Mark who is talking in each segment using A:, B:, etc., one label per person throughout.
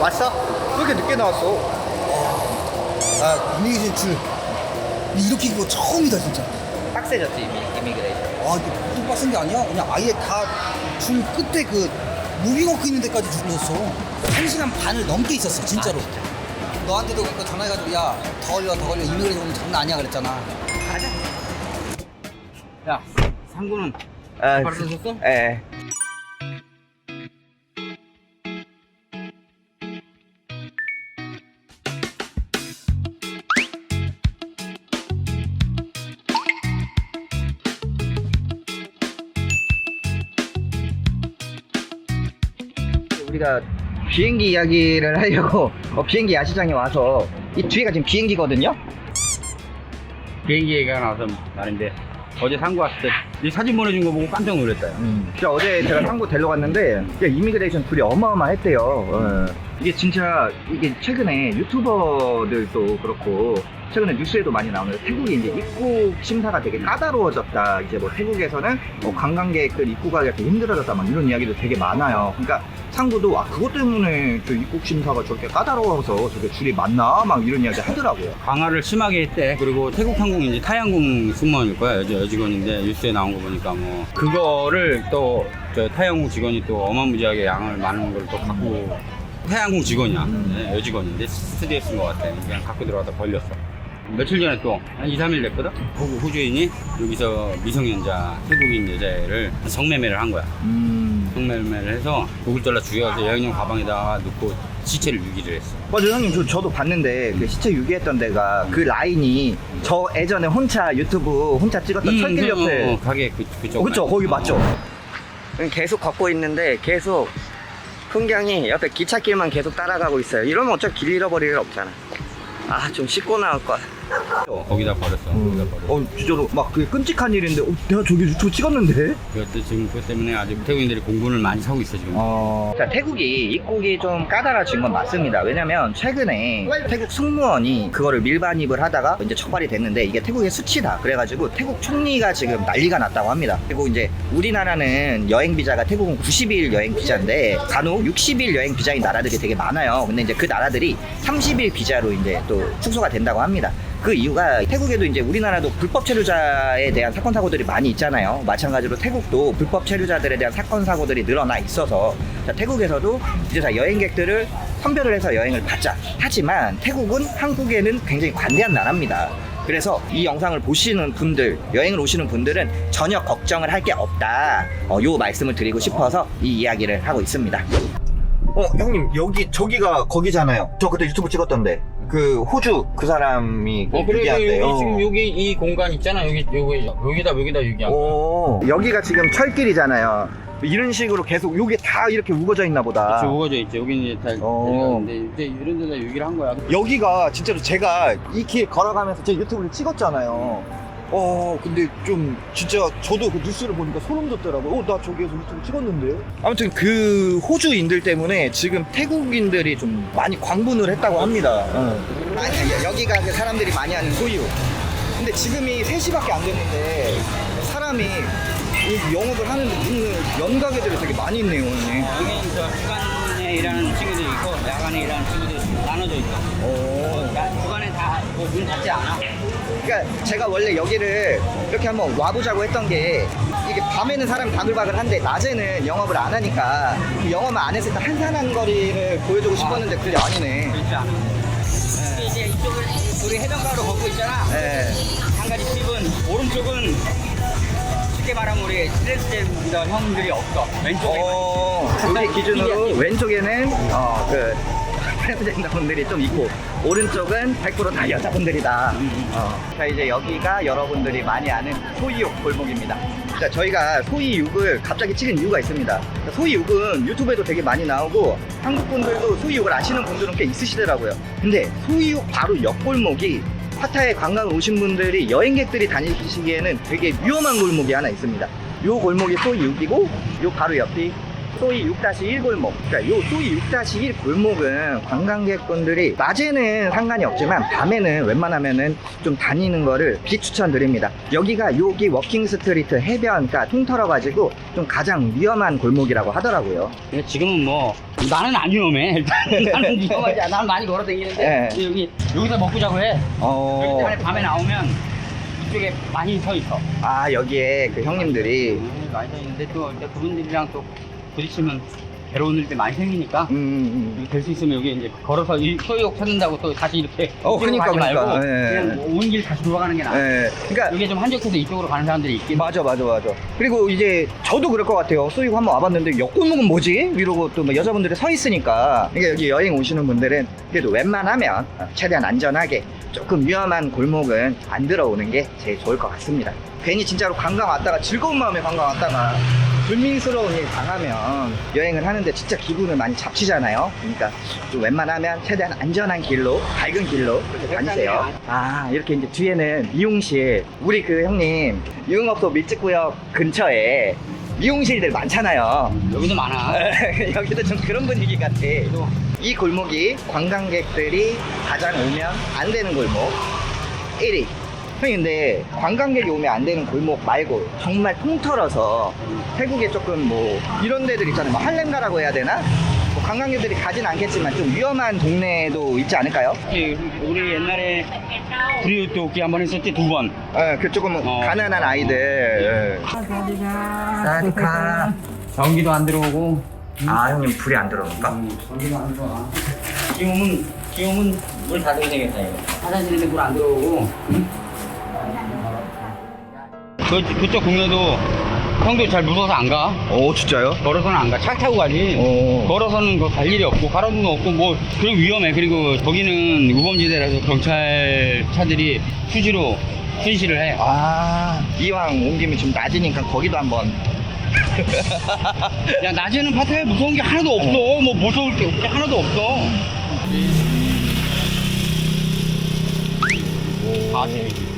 A: 왔어? 왜 이렇게 늦게 나왔어?
B: 아, 이미그레이션 줄. 이렇게 이거 처음이다, 진짜.
A: 빡세졌지 이미그레이션.
B: 아, 이게 보통 빡센 게 아니야? 그냥 아예 다 줄 끝에 그 무빙워크 있는 데까지 줄을 섰어. 1시간 반을 넘게 있었어, 진짜로. 너한테도 그러니까 전화해가지고, 야, 더 걸려. 이미그레이션 오늘 장난 아니야 그랬잖아.
A: 가자.
C: 야, 상구는
A: 아,
C: 바로 줬어?
A: 예. 우리가 비행기 이야기를 하려고 비행기 야시장에 와서 이 뒤에가 지금 비행기거든요?
C: 비행기 얘기가 나와서 말인데 어제 상구 왔을 때 이 사진 보내준 거 보고 깜짝 놀랐다.
A: 진짜 어제 제가 상구 데리러 갔는데 이미그레이션 둘이 어마어마했대요. 이게 진짜 이게 최근에 유튜버들도 그렇고 최근에 뉴스에도 많이 나오는데 태국이 이제 입국 심사가 되게 까다로워졌다. 이제 뭐 태국에서는 관광객들 입국하기가 되게 힘들어졌다. 막 이런 이야기도 되게 많아요. 그러니까 상구도 그것 때문에 저 입국 심사가 저렇게 까다로워서 저게 줄이 많나 막 이런 이야기 하더라고요.
C: 강화를 심하게 했대. 그리고 태국 항공이 이제 타이항공 승무원일 거야. 여직원인데 뉴스에 나온 거 보니까 뭐 그거를 또 저 타이항공 직원이 또 어마무지하게 양을 많은 걸 또 갖고 타이항공 직원이야. 네, 여직원인데 스튜디오에 쓴 거 같아. 그냥 갖고 들어가다 걸렸어. 며칠 전에 또 한 2, 3일 됐거든? 호주인이 여기서 미성년자 태국인 여자애를 성매매를 한 거야. 성매매를 해서 목을 잘라 죽여서 여행용 가방에다가 넣고 시체를 유기를 했어.
A: 맞아요, 형님. 저도 봤는데 그 시체 유기했던 데가 그 라인이 저 예전에 혼자 유튜브 혼자 찍었던 철길 옆에
C: 가게 그쪽.
A: 그쵸, 거기 맞죠? 계속 걷고 있는데 계속 풍경이 옆에 기찻길만 계속 따라가고 있어요. 이러면 어차피 길 잃어버릴 일 없잖아. 좀 씻고 나올 거야.
C: 거기다 버렸어. 거기다 버렸어.
A: 진짜로 막 그게 끔찍한 일인데 내가 저기 유튜브 찍었는데?
C: 그것도 지금 그것 때문에 아주 태국인들이 공분을 많이 사고 있어 지금.
A: 자, 태국이 입국이 좀 까다로워진 건 맞습니다. 왜냐면 최근에 태국 승무원이 그거를 밀반입을 하다가 이제 처벌이 됐는데 이게 태국의 수치다. 그래가지고 태국 총리가 지금 난리가 났다고 합니다. 그리고 이제 우리나라는 여행 비자가 태국은 90일 여행 비자인데 간혹 60일 여행 비자인 나라들이 되게 많아요. 근데 이제 그 나라들이 30일 비자로 이제 또 축소가 된다고 합니다. 그 이유가 태국에도 이제 우리나라도 불법 체류자에 대한 사건 사고들이 많이 있잖아요. 마찬가지로 태국도 불법 체류자들에 대한 사건 사고들이 늘어나 있어서 자, 태국에서도 이제 다 여행객들을 선별을 해서 여행을 받자. 하지만 태국은 한국에는 굉장히 관대한 나라입니다. 그래서 이 영상을 보시는 분들, 여행을 오시는 분들은 전혀 걱정을 할 게 없다. 요 말씀을 드리고 싶어서 이 이야기를 하고 있습니다. 형님, 저기가 거기잖아요. 저 그때 유튜브 찍었던데. 그 호주 그 사람이
C: 그래 여기 지금 여기 이 공간 있잖아. 여기다 유기한 거야.
A: 여기가 지금 철길이잖아요. 이런 식으로 계속 여기 다 이렇게 우거져 있나 보다.
C: 그치, 우거져 있지. 여기는 이제 다 내려가는데 이제 이런 데다 유기를 한 거야.
A: 여기가 진짜로 제가 이 길 걸어가면서 제 유튜브를 찍었잖아요. 근데 좀 진짜 저도 그 뉴스를 보니까 소름 돋더라고요. 나 저기에서 유튜브 찍었는데. 아무튼 그 호주인들 때문에 지금 태국인들이 좀 많이 광분을 했다고 합니다. 아니, 여기가 그 사람들이 많이 하는 소유. 근데 지금이 3시밖에 안 됐는데 사람이 이 영업을 하는데 문을 연 가게들이 되게 많이 있네요, 오늘.
C: 여기 주간에 일하는 친구들 있고 야간에 일하는 친구들 나눠져 있어. 주간에 다 문 닫지 않아.
A: 그러니까 제가 원래 여기를 이렇게 한번 와보자고 했던 게 이게 밤에는 사람이 바글바글한데 낮에는 영업을 안 하니까 영업을 안 했을 때 한산한 거리를 보여주고 싶었는데 그게 아니네.
C: 그렇지 않아. 이제 이쪽을 우리 해변가로 걷고 있잖아.
A: 네.
C: 한 가지 팁은 오른쪽은 쉽게 말하면 우리 트랜스젠더 형들이 없어. 왼쪽에
A: 우리 기준으로 왼쪽에는 그 트랜스젠더 분들이 좀 있고 오른쪽은 100% 다 여자분들이다. 자, 이제 여기가 여러분들이 많이 아는 소이육 골목입니다. 자, 저희가 소이육을 갑자기 찍은 이유가 있습니다. 소이육은 유튜브에도 되게 많이 나오고 한국 분들도 소이육을 아시는 분들은 꽤 있으시더라고요. 근데 소이육 바로 옆 골목이 파타야에 관광 오신 분들이 여행객들이 다니시기에는 되게 위험한 골목이 하나 있습니다. 요 골목이 소이육이고 요 바로 옆이 소위 6-1 골목. 그러니까 요 소위 6-1 골목은 관광객분들이 낮에는 상관이 없지만 밤에는 웬만하면은 좀 다니는 거를 비추천드립니다. 여기 워킹 스트리트 해변가 그러니까 통틀어가지고 좀 가장 위험한 골목이라고 하더라고요.
C: 근데 지금은 뭐 나는 안 위험해. 일단 나는 위험하지 않아. 나는 많이 걸어 다니는데
A: 네.
C: 여기서 먹고 자고 해. 여기 때문에 밤에 나오면 이쪽에 많이 서 있어.
A: 아 여기에 그 형님들이
C: 많이 서 있는데 또 이제 그분들이랑 또 부딪히면 괴로운 일들 많이 생기니까 될 수 있으면 여기 이제 걸어서 이 소유욕 찾는다고 또 다시 이렇게
A: 그러니까,
C: 가지 말고
A: 그러니까.
C: 그냥 온 길 다시 돌아가는 게 나아.
A: 그러니까
C: 이게 좀 한적해서 이쪽으로 가는 사람들이 있긴.
A: 맞아. 그리고 이제 저도 그럴 것 같아요. 소유고 한번 와봤는데 옆골목은 뭐지? 이러고 또 뭐 여자분들이 서 있으니까. 그러니까 여기 여행 오시는 분들은 그래도 웬만하면 최대한 안전하게 조금 위험한 골목은 안 들어오는 게 제일 좋을 것 같습니다. 괜히 진짜로 관광 왔다가 즐거운 마음에 관광 왔다가 불미스러운 일 당하면 여행을 하는데 진짜 기분을 많이 잡치잖아요. 그러니까 좀 웬만하면 최대한 안전한 길로, 밝은 길로 그렇게 다니세요. 아, 이렇게 이제 뒤에는 미용실. 우리 그 형님 유흥업소 밀집구역 근처에 미용실들 많잖아요.
C: 여기도 많아.
A: 여기도 좀 그런 분위기 같아. 이 골목이 관광객들이 가장 오면 안 되는 골목 1위. 형님 근데 관광객이 오면 안 되는 골목 말고 정말 통틀어서 태국에 조금 뭐 이런 데들 있잖아요. 뭐 할렘가라고 해야 되나? 뭐 관광객들이 가진 않겠지만 좀 위험한 동네도 있지 않을까요?
C: 우리 옛날에 브리우토끼 한번 했었지 2번.
A: 그 조금 가난한 아이들. 사디카.
C: 전기도 안 들어오고.
A: 아 형님 불이 안 들어오니까?
C: 전기도 안 들어와. 기오면 물 닫아야 되겠다 이거. 화장실인데 물 안 들어오고. 그쪽 국내도 형도 잘 무서워서 안 가.
A: 오 진짜요?
C: 걸어서는 안 가. 차 타고 가지. 걸어서는 갈 일이 없고 가로등 없고 뭐 그리고 위험해. 그리고 거기는 우범지대라서 경찰 차들이 수시로 순시를 해.
A: 아 이왕 온 김에 좀 낮으니까 거기도 한번.
C: 야 낮에는 파타야 무서운 게 하나도 없어. 뭐 무서울 게 하나도 없어. 아 재밌지.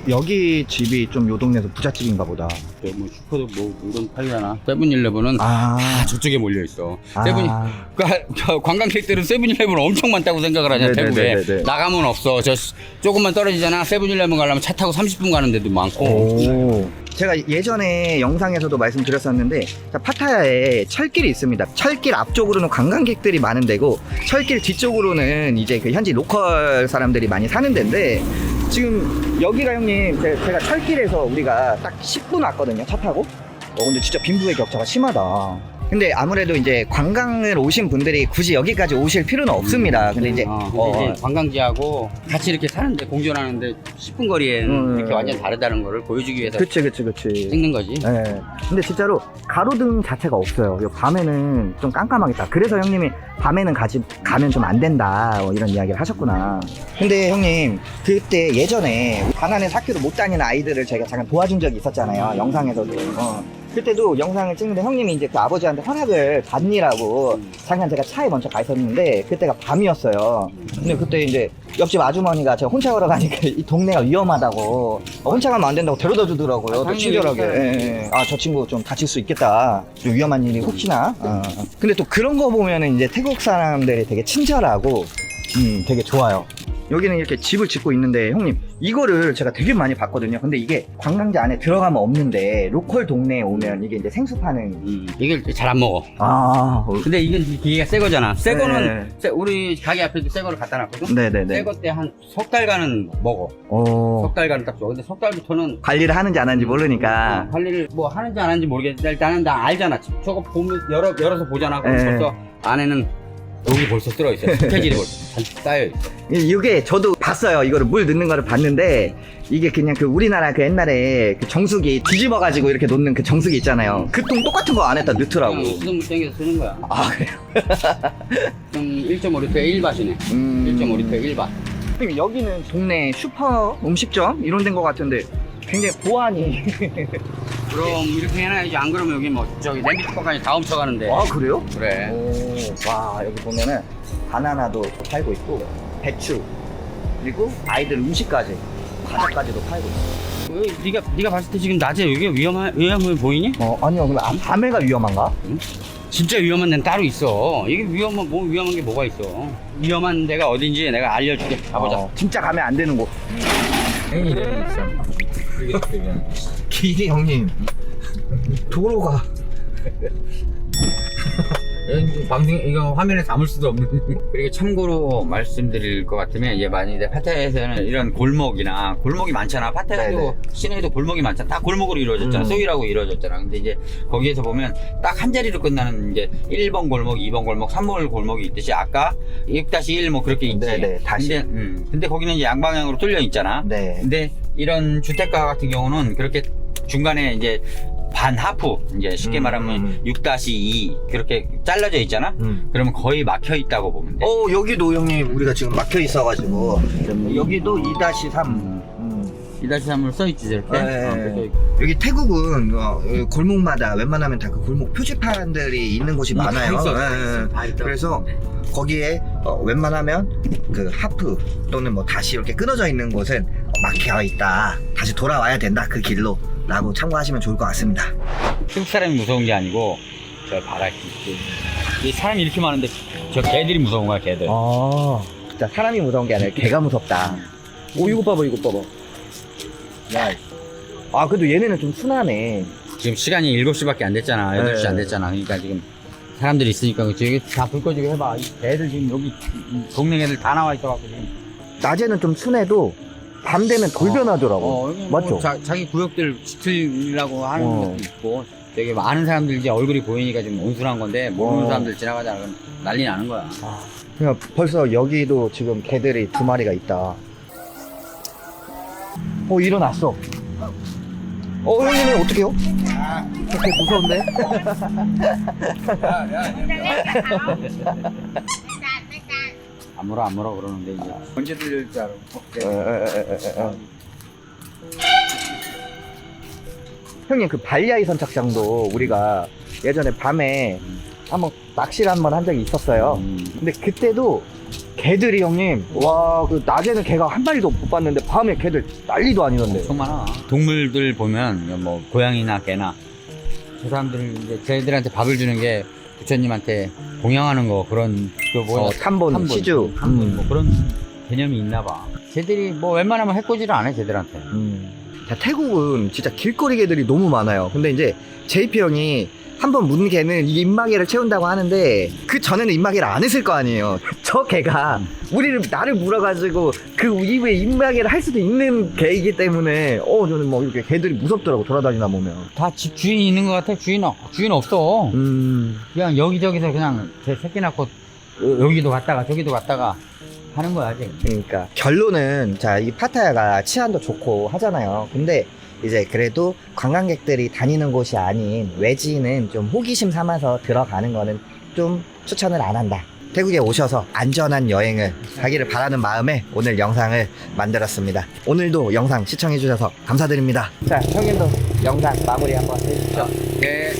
A: 여기 집이 좀 요 동네에서 부잣집인가 보다.
C: 뭐 슈퍼도 뭐 이런 팔잖아. 세븐일레븐은
A: 아
C: 저쪽에 몰려 있어.
A: 아.
C: 그러니까 관광객들은 세븐일레븐 엄청 많다고 생각을 하잖아.
A: 네네네네네.
C: 태국에 나가면 없어. 저 조금만 떨어지잖아. 세븐일레븐 가려면 차 타고 30분 가는 데도 많고.
A: 오. 제가 예전에 영상에서도 말씀드렸었는데 파타야에 철길이 있습니다. 철길 앞쪽으로는 관광객들이 많은 데고 철길 뒤쪽으로는 이제 그 현지 로컬 사람들이 많이 사는 데인데 지금 여기가 형님 제가 철길에서 우리가 딱 10분 왔거든요. 차 타고. 근데 진짜 빈부의 격차가 심하다. 근데 아무래도 이제 관광을 오신 분들이 굳이 여기까지 오실 필요는 없습니다. 근데 이제
C: 근데 이제 관광지하고 같이 이렇게 사는데 공존하는데 10분 거리에는 이렇게 완전 다르다는 거를 보여주기 위해서
A: 그치.
C: 찍는 거지.
A: 네. 근데 진짜로 가로등 자체가 없어요. 밤에는 좀 깜깜하겠다. 그래서 형님이 밤에는 가면 좀 안 된다. 이런 이야기를 하셨구나. 근데 형님, 그때 예전에 가난에 학교도 못 다니는 아이들을 제가 잠깐 도와준 적이 있었잖아요. 영상에서도. 그때도 영상을 찍는데 형님이 이제 그 아버지한테 허락을 받니라고 잠깐 제가 차에 먼저 가 있었는데 그때가 밤이었어요. 근데 그때 이제 옆집 아주머니가 제가 혼자 걸어가니까 이 동네가 위험하다고 혼자 가면 안 된다고 데려다 주더라고요. 또 친절하게. 예. 아, 저 친구 좀 다칠 수 있겠다. 좀 위험한 일이 혹시나. 근데 또 그런 거 보면은 이제 태국 사람들이 되게 친절하고 되게 좋아요. 여기는 이렇게 집을 짓고 있는데 형님 이거를 제가 되게 많이 봤거든요. 근데 이게 관광지 안에 들어가면 없는데 로컬 동네에 오면 이게 이제 생수 파는
C: 이걸 잘 안 먹어. 근데 이게 기계가 새 거잖아. 새 거는 우리 가게 앞에도 새 거를 갖다 놨거든.
A: 네네네.
C: 새 거 때 한 석 달간은 먹어. 석 달간은 딱 줘. 근데 석 달부터는
A: 관리를 하는지 안 하는지 모르니까.
C: 관리를 뭐 하는지 안 하는지 모르겠는데 일단은 나 알잖아. 저거 보면 열어서 보잖아. 그럼 벌써 안에는 여기 벌써 들어있어. 스테질이 벌써 잔뜩 쌓여있어.
A: 이게 저도 봤어요. 이거를 물 넣는 거를 봤는데 이게 그냥 그 우리나라 그 옛날에 그 정수기 뒤집어가지고 이렇게 놓는 그 정수기 있잖아요. 그 통 똑같은 거 안에다 넣더라고.
C: 수돗물 땡겨서 쓰는 거야.
A: 아 그래요?
C: 1.5리터에 1밭이네. 1.5리터에 1밭.
A: 선생님 여기는 동네 슈퍼 음식점 이런 데인 것 같은데 굉장히 보안이
C: 그럼 이렇게 해놔야지. 안 그러면 여기 뭐 저기 냄비 뚜껑까지 다 훔쳐가는데.
A: 아 그래요?
C: 그래.
A: 와 여기 보면은 바나나도 팔고 있고 배추 그리고 아이들 음식까지 과자까지도 팔고 있어.
C: 네가 봤을 때 지금 낮에 여기 위험해 보이니?
A: 아니요. 근데 밤에가 위험한가?
C: 진짜 위험한 데는 따로 있어. 이게 위험한 게 뭐가 있어? 위험한 데가 어딘지 내가 알려줄게. 가보자.
A: 진짜 가면 안 되는 곳.
D: 이름이 있어.
A: 길이 형님. 도로가.
D: 방송 이거 화면에 담을 수도 없는.
C: 그리고 참고로 말씀드릴 것 같으면 이제 만약에 파타야에서는 이런 골목이 많잖아. 파타야도
A: 네네.
C: 시내에도 골목이 많잖아. 다 골목으로 이루어졌잖아. 소위라고 이루어졌잖아. 근데 이제 거기에서 보면 딱 한 자리로 끝나는 이제 1번 골목, 2번 골목, 3번 골목이 있듯이 아까 6-1 뭐 그렇게 있지.
A: 네네, 다시.
C: 근데 거기는 이제 양방향으로 뚫려 있잖아.
A: 네.
C: 근데 이런 주택가 같은 경우는 그렇게 중간에 이제 반 하프 이제 쉽게 말하면 6-2 그렇게 잘라져 있잖아. 그러면 거의 막혀 있다고 보면 돼.
A: 여기도 형님 우리가 지금 막혀 있어가지고 여기도 2-3.
C: 2-3을 써있지 저렇게.
A: 네. 여기 태국은 골목마다 웬만하면 다 그 골목 표지판들이 있는 곳이 많아요. 그래서 거기에 웬만하면 그 하프 또는 뭐 다시 이렇게 끊어져 있는 곳은 막혀 있다. 다시 돌아와야 된다 그 길로. 라고 참고하시면 좋을 것 같습니다.
C: 태국 사람이 무서운 게 아니고 저 봐라 이 사람이 이렇게 많은데 저 개들이 무서운 거야 개들.
A: 진짜 사람이 무서운 게 아니라 개가 무섭다. 이거 봐봐 이거 봐봐. 야, 그래도 얘네는 좀 순하네.
C: 지금 시간이 7시밖에 안 됐잖아. 8시 안 됐잖아. 그러니까 지금 사람들이 있으니까 여기 다 불 꺼지고 해봐. 이 개들 지금 여기 동네 애들 다 나와 있어갖고 지금.
A: 낮에는 좀 순해도 밤 되면 돌변하더라고.
C: 여기
A: 맞죠?
C: 뭐 자기 구역들 지키려고 하는 것도 있고 되게 많은 사람들 이제 얼굴이 보이니까 지금 온순한 건데 모르는 사람들 지나가다가 그럼 난리 나는 거야.
A: 그러니까 벌써 여기도 지금 개들이 2마리가 있다. 일어났어. 형님은 어떡해요? 이렇게 무서운데?
C: 안 물어 그러는데 이제
D: 언제 들릴 줄 알아.
A: 형님 그 발야이 선착장도 우리가 예전에 밤에 한번 낚시를 한번 한 적이 있었어요. 근데 그때도 개들이 형님 그 낮에는 개가 한 마리도 못 봤는데 밤에 개들 난리도 아니던데.
C: 엄청 많아. 동물들 보면 뭐 고양이나 개나 저 사람들은 이제 쟤들한테 밥을 주는 게 부처님한테 공양하는 거 그런
A: 탐본, 시주.
C: 뭐 그런 개념이 있나 봐. 쟤들이 뭐 웬만하면 해코지를 안 해 쟤들한테.
A: 자, 태국은 진짜 길거리 개들이 너무 많아요. 근데 이제 JP 형이 한번 문 개는 이 입마개를 채운다고 하는데 그 전에는 입마개를 안 했을 거 아니에요. 저 개가 나를 물어가지고 그 이후에 입마개를 할 수도 있는 개이기 때문에 저는 뭐 이렇게 개들이 무섭더라고 돌아다니다 보면.
C: 다 집 주인이 있는 것 같아. 주인 없어. 그냥 여기저기서 그냥 제 새끼 낳고 여기도 갔다가 저기도 갔다가 하는 거야 지금.
A: 그러니까 결론은 자, 이 파타야가 치안도 좋고 하잖아요. 근데 이제 그래도 관광객들이 다니는 곳이 아닌 외지인은 좀 호기심 삼아서 들어가는 거는 좀 추천을 안 한다. 태국에 오셔서 안전한 여행을 하기를 바라는 마음에 오늘 영상을 만들었습니다. 오늘도 영상 시청해주셔서 감사드립니다. 자, 형님도 영상 마무리 한번 해주십시오.
C: 네.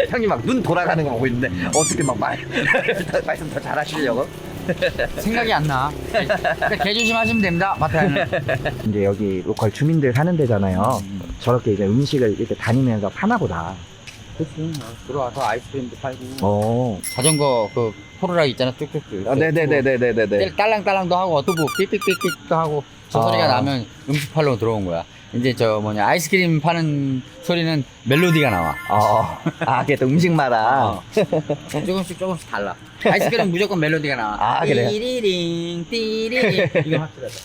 A: 형님 막 눈 돌아가는 거 보고 있는데 어떻게 막 말씀 더 잘하시려고?
C: 생각이 안 나. 그러니까 개 조심하시면 됩니다. 마타야는.
A: 이제 여기 로컬 주민들 사는 데잖아요. 저렇게 이제 음식을 이렇게 다니면서 파나 보다.
C: 그치. 들어와서 아이스크림도 팔고. 자전거 그 포르락 있잖아. 쭉쭉쭉.
A: 네네네네네네.
C: 딸랑딸랑도 하고 또 뭐 삑삑삑삑도 하고 저 소리가 나면 음식 팔러 들어온 거야. 이제 아이스크림 파는 소리는 멜로디가 나와.
A: 그게 또 음식마다.
C: 조금씩 달라. 아이스크림 무조건 멜로디가 나와.
A: 그래요?
C: 띠리링 띠리링 이거 확실하다.